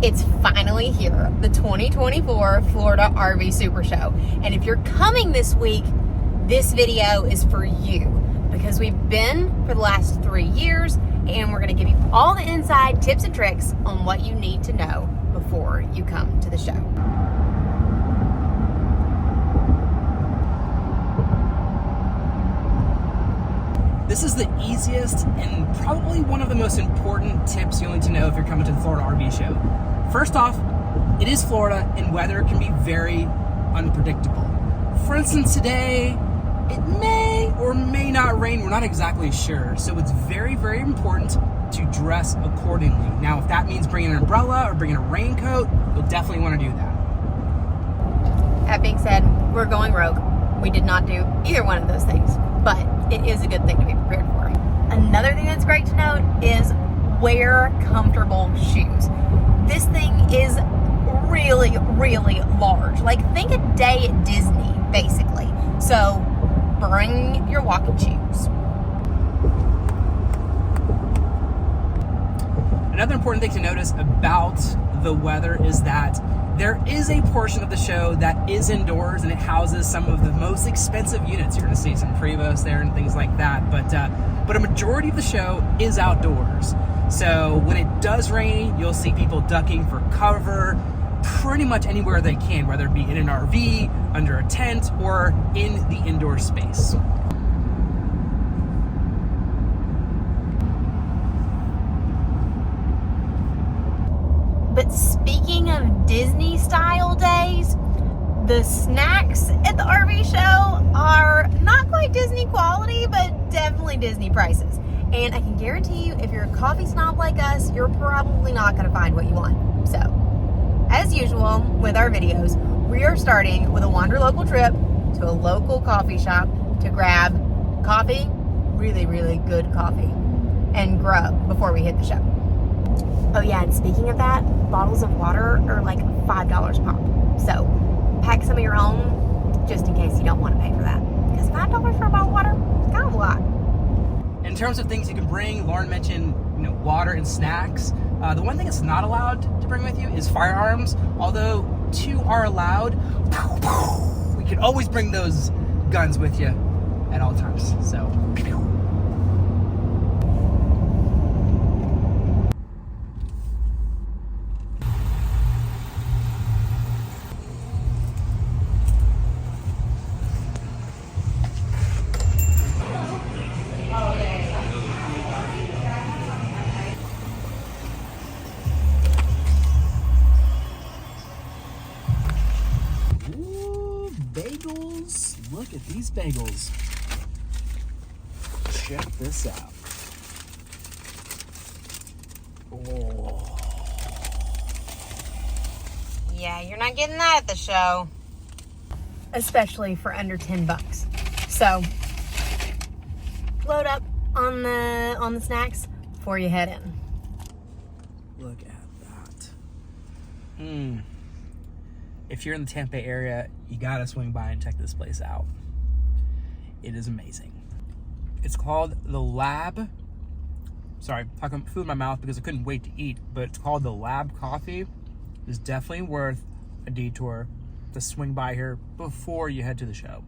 It's finally here, the 2024 Florida RV Supershow. And if you're coming this week, this video is for you because we've been for the last 3 years and we're going to give you all the inside tips and tricks on what you need to know before you come to the show. This is the easiest and probably one of the most important tips you'll need to know if you're coming to the Florida RV show. First off, it is Florida and weather can be very unpredictable. For instance, today, it may or may not rain. We're not exactly sure. So it's very, very important to dress accordingly. Now, if that means bringing an umbrella or bringing a raincoat, you'll definitely want to do that. That being said, we're going rogue. We did not do either one of those things, but it is a good thing to be prepared for. Another thing that's great to note is wear comfortable shoes. This thing is really, really large. Like, think a day at Disney, basically. So bring your walking shoes. Another important thing to notice about the weather is that there is a portion of the show that is indoors and it houses some of the most expensive units. You're going to see some Prevos there and things like that, but a majority of the show is outdoors. So when it does rain, you'll see people ducking for cover pretty much anywhere they can, whether it be in an RV, under a tent, or in the indoor space. But speaking of Disney style days, the snacks at the RV show are not quite Disney quality, but definitely Disney prices. And I can guarantee you, if you're a coffee snob like us, you're probably not going to find what you want. So, as usual with our videos, we are starting with a Wanderlocal trip to a local coffee shop to grab coffee, really, really good coffee, and grub before we hit the show. Oh yeah, and speaking of that, bottles of water are like $5 a pop. So pack some of your own just in case you don't want to pay for that. Because $5 for a bottle of water is kind of a lot. In terms of things you can bring, Lauren mentioned, water and snacks. The one thing that's not allowed to bring with you is firearms. Although 2 are allowed, we can always bring those guns with you at all times. So. Bagels. Look at these bagels. Check this out. Oh. Yeah, you're not getting that at the show. Especially for under $10. So load up on the snacks before you head in. Look at that. If you're in the Tampa Bay area, you gotta swing by and check this place out. It is amazing. It's called the Lab. Sorry, talking food in my mouth because I couldn't wait to eat, but it's called the Lab Coffee. It's definitely worth a detour to swing by here before you head to the show.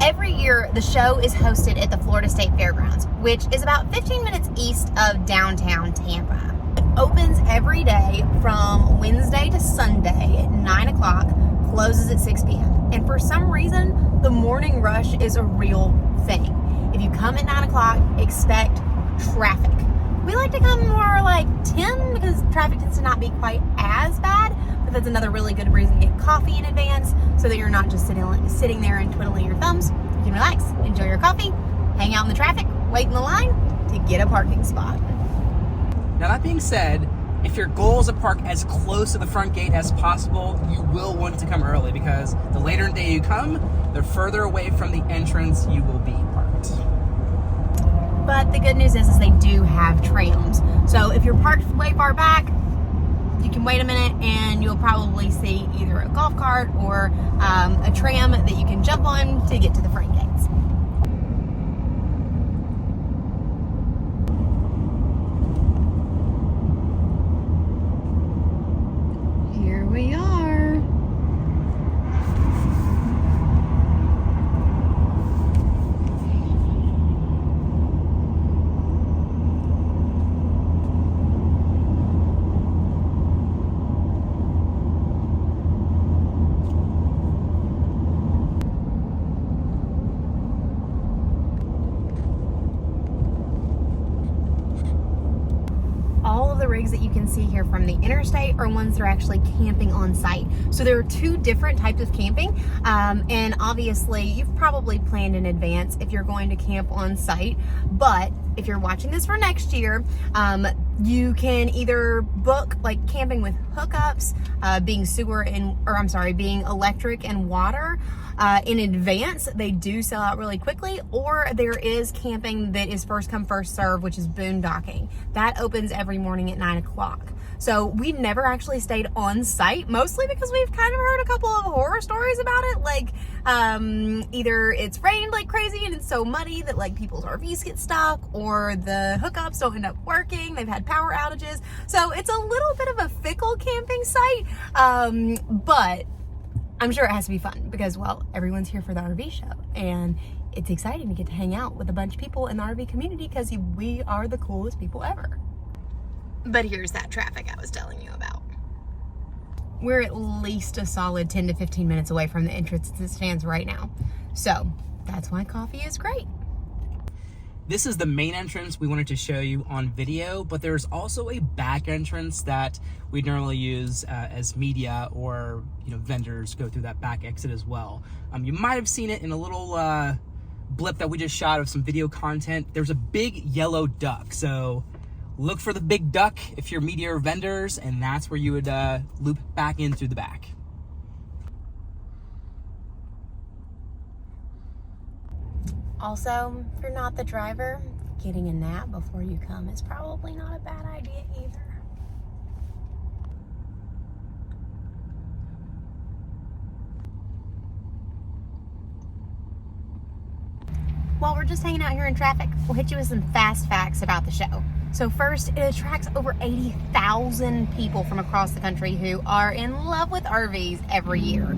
Every year, the show is hosted at the Florida State Fairgrounds, which is about 15 minutes east of downtown Tampa. It opens every day from Wednesday to Sunday at 9 o'clock, closes at 6 p.m. And for some reason, the morning rush is a real thing. If you come at 9 o'clock, expect traffic. We like to come more like 10 because traffic tends to not be quite as bad, but that's another really good reason to get coffee in advance so that you're not just sitting there and twiddling your thumbs. You can relax, enjoy your coffee, hang out in the traffic, wait in the line to get a parking spot. Now that being said, if your goal is to park as close to the front gate as possible, you will want to come early because the later in the day you come, the further away from the entrance you will be parked. But the good news is they do have trams. So if you're parked way far back, you can wait a minute and you'll probably see either a golf cart or a tram that you can jump on to get to the front gates. rigs that you can see here from the interstate are ones that are actually camping on site. So there are two different types of camping, and obviously you've probably planned in advance if you're going to camp on site, but if you're watching this for next year, you can either book like camping with hookups, being electric and water in advance. They do sell out really quickly, or there is camping that is first come first serve, which is boondocking. That opens every morning at 9 o'clock. So we never actually stayed on site, mostly because we've kind of heard a couple of horror stories about it. Like either it's rained like crazy and it's so muddy that like people's RVs get stuck, or the hookups don't end up working. They've had power outages. So it's a little bit of a fickle camping site, but I'm sure it has to be fun because, well, everyone's here for the RV show, and it's exciting to get to hang out with a bunch of people in the RV community because we are the coolest people ever. But here's that traffic I was telling you about. We're at least a solid 10 to 15 minutes away from the entrance as it stands right now. So that's why coffee is great. This is the main entrance we wanted to show you on video, but there's also a back entrance that we normally use as media, or vendors go through that back exit as well. You might have seen it in a little blip that we just shot of some video content. There's a big yellow duck, so look for the big duck if you're media or vendors, and that's where you would loop back in through the back. Also, if you're not the driver, getting a nap before you come is probably not a bad idea either. While we're just hanging out here in traffic, we'll hit you with some fast facts about the show. So first, it attracts over 80,000 people from across the country who are in love with RVs every year.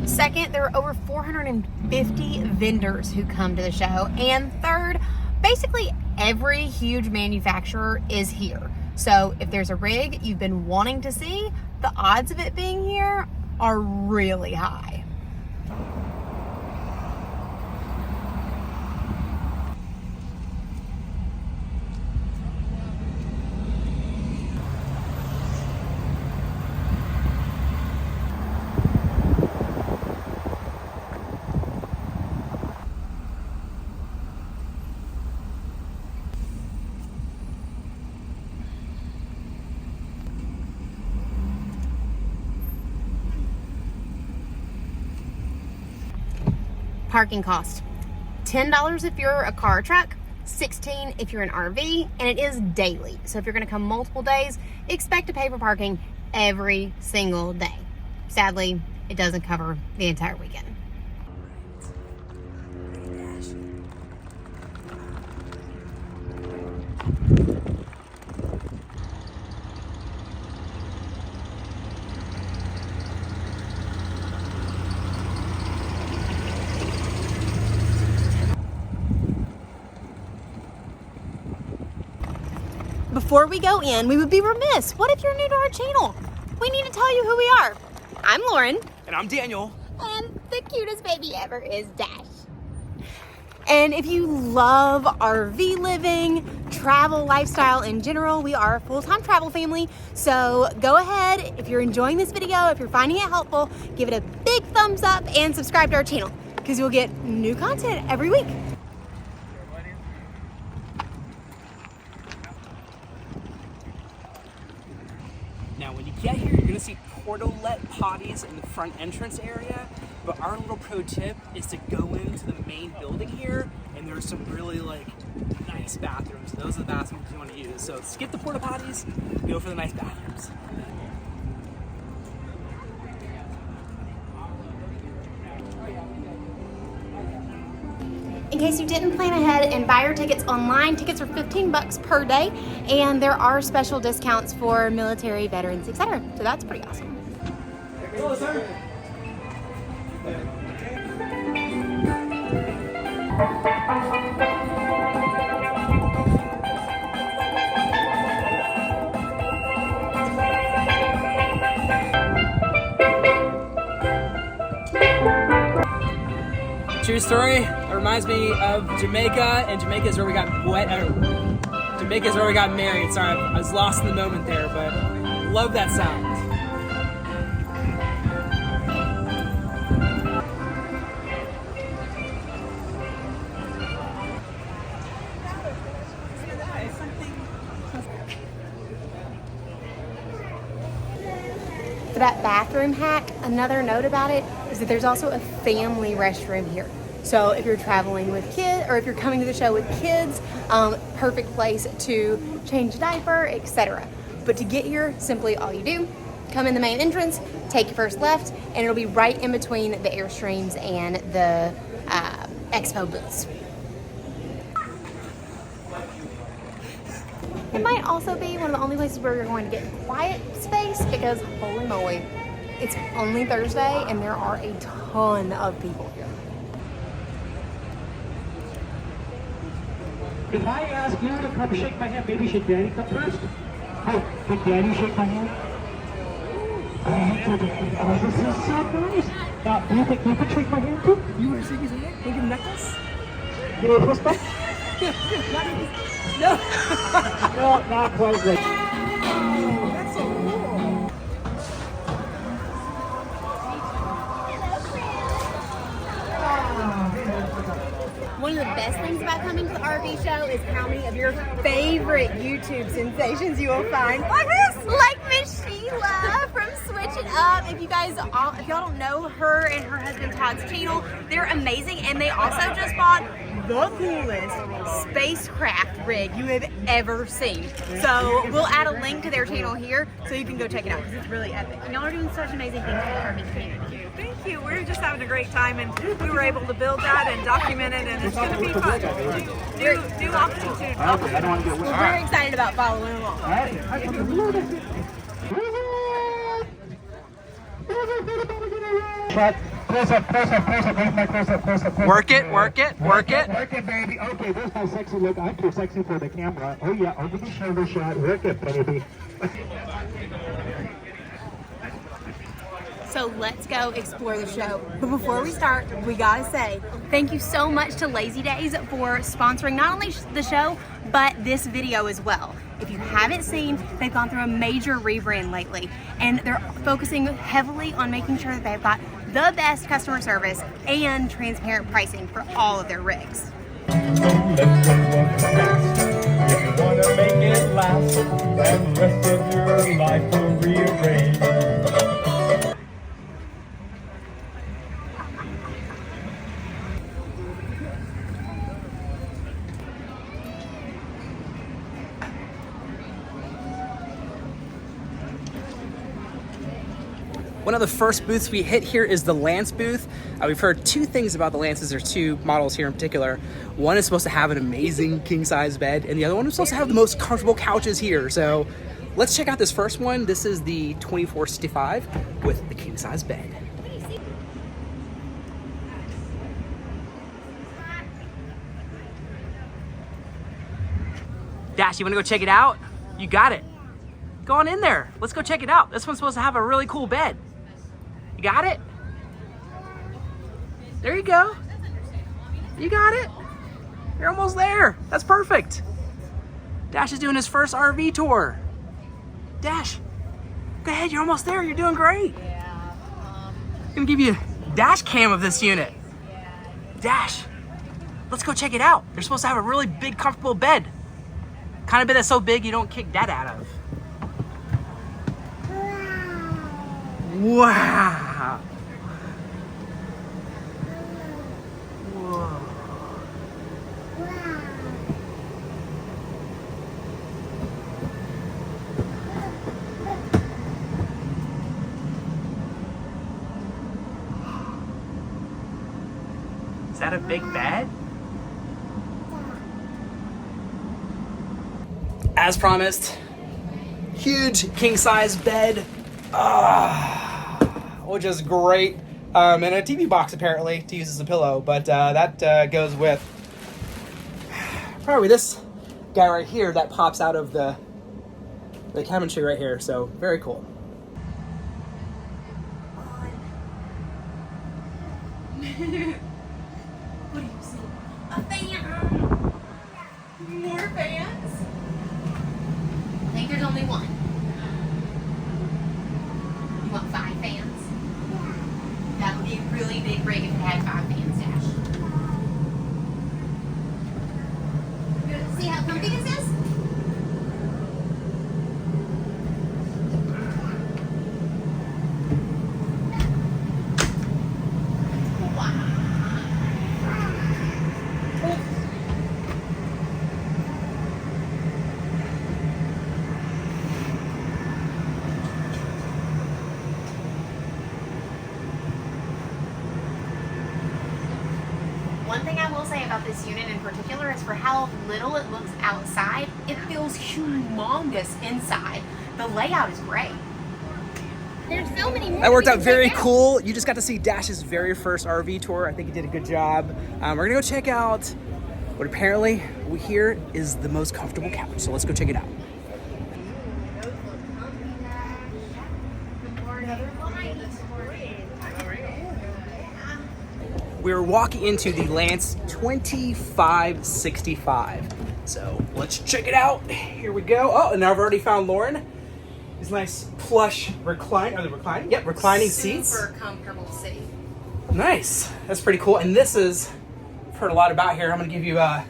Second, there are over 450 vendors who come to the show. And third, basically every huge manufacturer is here. So if there's a rig you've been wanting to see, the odds of it being here are really high. Parking cost, $10 if you're a car or truck, $16 if you're an RV, and it is daily. So if you're gonna come multiple days, expect to pay for parking every single day. Sadly, it doesn't cover the entire weekend. Before we go in, we would be remiss. What if you're new to our channel? We need to tell you who we are. I'm Lauren. And I'm Daniel. And the cutest baby ever is Dash. And if you love RV living, travel, lifestyle in general, we are a full-time travel family. So go ahead, if you're enjoying this video, if you're finding it helpful, give it a big thumbs up and subscribe to our channel because you'll get new content every week. Now, when you get here, you're gonna see portalet potties in the front entrance area, but our little pro tip is to go into the main building here, and there's some really nice bathrooms. Those are the bathrooms you want to use. So skip the porta potties, go for the nice bathrooms. In case you didn't plan ahead and buy your tickets online, tickets are $15 per day, and there are special discounts for military, veterans, etc. So that's pretty awesome. Hello, sir. True story. It reminds me of Jamaica, and Jamaica is where we got Jamaica's where we got married. Sorry, I was lost in the moment there, but love that sound. For that bathroom hack, another note about it is that there's also a family restroom here. So if you're traveling with kids or if you're coming to the show with kids, perfect place to change a diaper, etc. But to get here, simply all you do, come in the main entrance, take your first left, and it'll be right in between the Airstreams and the expo booths. It might also be one of the only places where you're going to get quiet space because holy moly, it's only Thursday and there are a ton of people here. If I ask you to come shake my hand, maybe should Daddy come first? Oh, can Daddy shake my hand? Oh, this is so nice. Now, do you think you can shake my hand too? You want to shake his hand? Can you give him a necklace? You want to twist back? No. No, not quite right. That's so cool. One of the best things about coming to the RV show is how many of your favorite YouTube sensations you will find. Like this! Like Miss Sheila from Switch It Up. If y'all don't know her and her husband Todd's channel, they're amazing, and they also just bought the coolest spacecraft rig you have ever seen. So we'll add a link to their channel here so you can go check it out because it's really epic. And y'all are doing such amazing things for the RV community. Thank you. We're just having a great time, and we were able to build that and document it, and it's going to be fun. New altitude. I don't want to get wet. We're very excited about following along. Close up, where's my close up? Work it. Work it, baby. Okay, there's my sexy look. I'm too sexy for the camera. Oh yeah, over the shoulder shot. Work it, baby. So let's go explore the show. But before we start, we gotta say thank you so much to Lazy Days for sponsoring not only the show, but this video as well. If you haven't seen, they've gone through a major rebrand lately, and they're focusing heavily on making sure that they've got the best customer service and transparent pricing for all of their rigs. If you wanna make it last, and the rest of your life will rearrange. One of the first booths we hit here is the Lance booth. We've heard two things about the Lances. There's two models here in particular. One is supposed to have an amazing king-size bed, and the other one is supposed to have the most comfortable couches here. So let's check out this first one. This is the 2465 with the king-size bed. Dash, you wanna go check it out? You got it. Go on in there. Let's go check it out. This one's supposed to have a really cool bed. You got it? There you go. You got it. You're almost there. That's perfect. Dash is doing his first RV tour. Dash, go ahead. You're almost there. You're doing great. I'm gonna give you a dash cam of this unit. Dash, let's go check it out. They're supposed to have a really big, comfortable bed. Kind of bed that's so big you don't kick Dad out of. Wow. Whoa. Is that a big bed? As promised, huge king-size bed. Which is great, and a TV box apparently to use as a pillow, but that goes with probably this guy right here that pops out of the cabinetry right here, so very cool. What do you see? A fan! More fans? unit in particular is for how little it looks outside, it feels humongous inside. The layout is great. There's so many more. That worked out very cool. You just got to see Dash's very first RV tour. I think he did a good job. We're gonna go check out what apparently we hear is the most comfortable couch. So let's go check it out. We're walking into the Lance 2565. So let's check it out. Here we go. Oh, and I've already found Lauren. These nice plush reclining seats. Super comfortable seat. Nice. That's pretty cool. And this is, I've heard a lot about here. I'm gonna give you a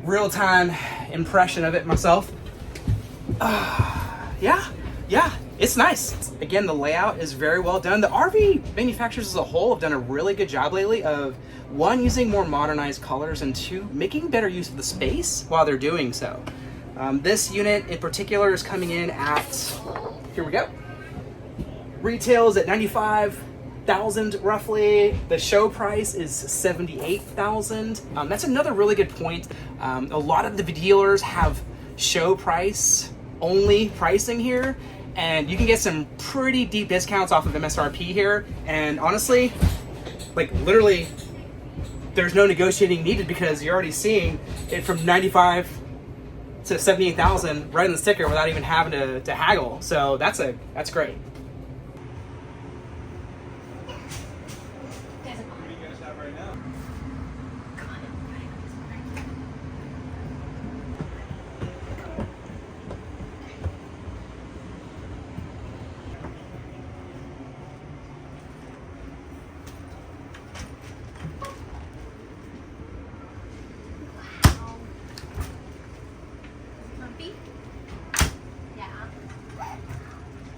real-time impression of it myself. Yeah, it's nice. Again, the layout is very well done. The RV manufacturers as a whole have done a really good job lately of, one, using more modernized colors, and two, making better use of the space while they're doing so. This unit in particular is coming in at, here we go, retails at $95,000 roughly. The show price is $78,000. That's another really good point. A lot of the dealers have show price only pricing here, and you can get some pretty deep discounts off of MSRP here. And honestly, like literally, there's no negotiating needed because you're already seeing it from $95,000 to $78,000 right in the sticker without even having to haggle. So that's great.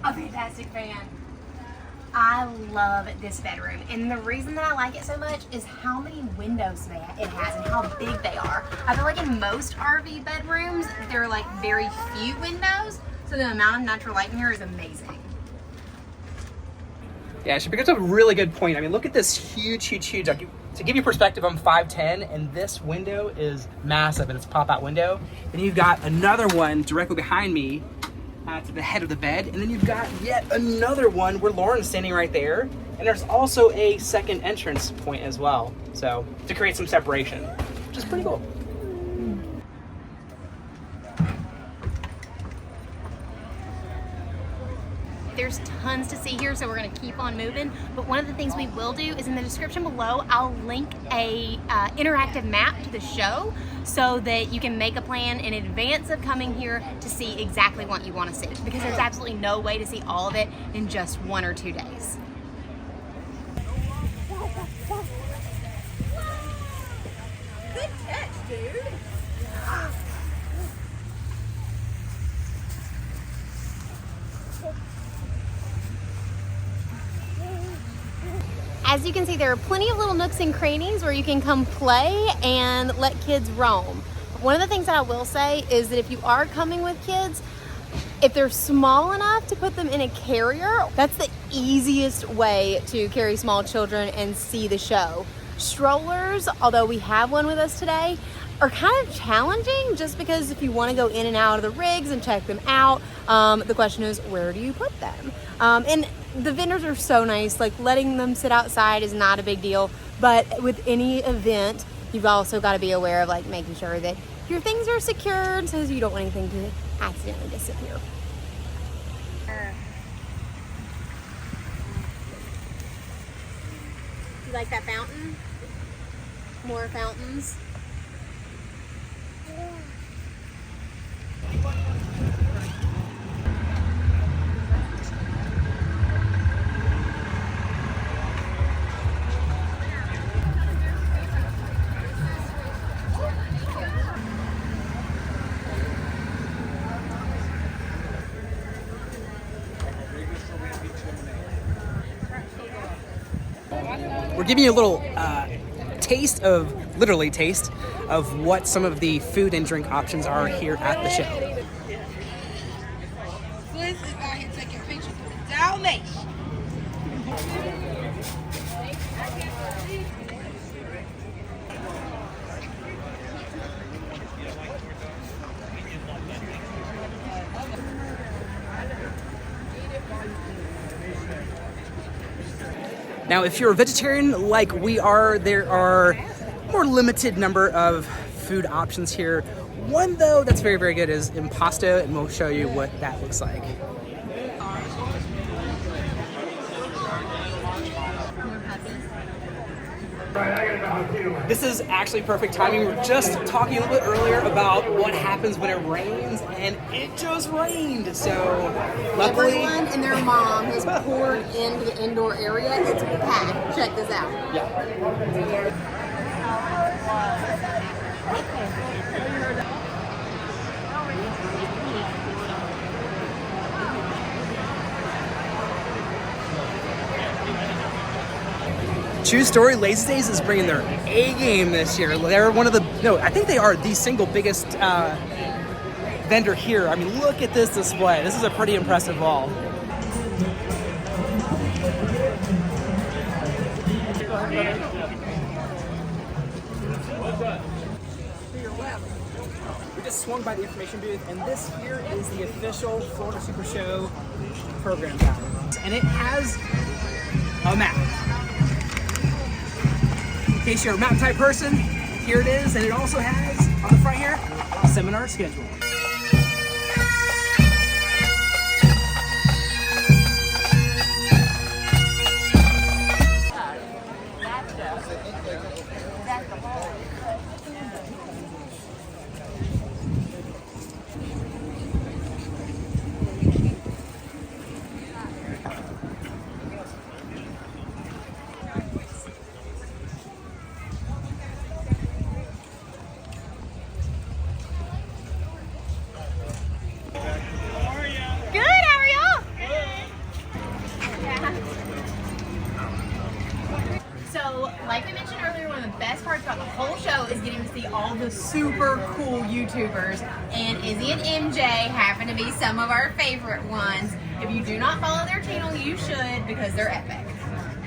A fantastic fan. I love this bedroom, and the reason that I like it so much is how many windows it has and how big they are. I feel like in most RV bedrooms there are like very few windows, so the amount of natural light in here is amazing. Yeah, she brings up a really good point. I mean, look at this huge. To give you perspective, I'm 5'10", and this window is massive, and it's a pop-out window. And you've got another one directly behind me to the head of the bed, and then you've got yet another one where Lauren's standing right there, and there's also a second entrance point as well, so to create some separation, which is pretty cool. There's tons to see here, so we're going to keep on moving. But one of the things we will do is in the description below, I'll link a interactive map to the show so that you can make a plan in advance of coming here to see exactly what you want to see. Because there's absolutely no way to see all of it in just 1 or 2 days. Good catch, dude. As you can see, there are plenty of little nooks and crannies where you can come play and let kids roam. One of the things that I will say is that if you are coming with kids, if they're small enough to put them in a carrier, that's the easiest way to carry small children and see the show. Strollers, although we have one with us today, are kind of challenging just because if you want to go in and out of the rigs and check them out, the question is, where do you put them? And the vendors are so nice, like letting them sit outside is not a big deal, but with any event, you've also got to be aware of like making sure that your things are secured so you don't want anything to accidentally disappear. You like that fountain? More fountains? We're giving you a little taste of what some of the food and drink options are here at the show. Liz is out here taking pictures with the Dalmatian. Now, if you're a vegetarian like we are, there are more limited number of food options here. One though that's very, very good is impasto, and we'll show you what that looks like. This is actually perfect timing. We were just talking a little bit earlier about what happens when it rains, and it just rained. So luckily, Everyone and their mom has poured into the indoor area. It's packed. Check this out. yeah. True story, Lazy Days is bringing their A game this year. They're one of the, no, I think they are the single biggest vendor here. I mean, look at this display. This is a pretty impressive wall. We just swung by the information booth, and this here is the official Florida Supershow program guide. And it has a map. In case you're a map type person, here it is, and it also has, on the front here, a seminar schedule. Like we mentioned earlier, one of the best parts about the whole show is getting to see all the super cool YouTubers, and Izzy and MJ happen to be some of our favorite ones. If you do not follow their channel, you should, because they're epic.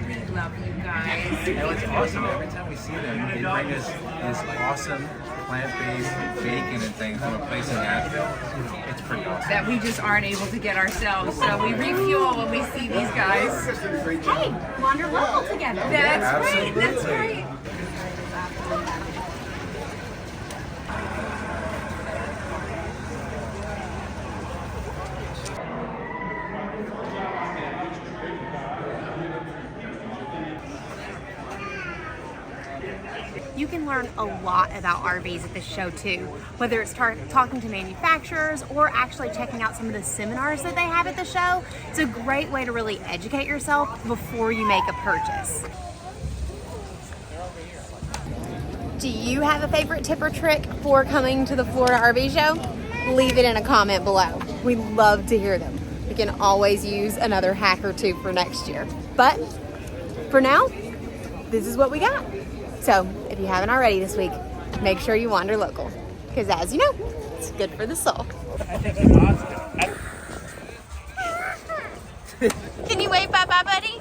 We love you guys. You know, it's awesome. Every time we see them, they bring us this awesome plant-based bacon and things from a place in Nashville. It's pretty awesome. That we just aren't able to get ourselves, so we refuel when we see these guys. Hey, Wanderlocal together. That's right, that's right. You can learn a lot about RVs at this show too, whether it's talking to manufacturers or actually checking out some of the seminars that they have at the show. It's a great way to really educate yourself before you make a purchase. Do you have a favorite tip or trick for coming to the Florida RV show? Leave it in a comment below. We love to hear them. We can always use another hack or two for next year. But for now, this is what we got. So if you haven't already this week, make sure you wander local, because as you know, it's good for the soul. Can you wave bye-bye, buddy?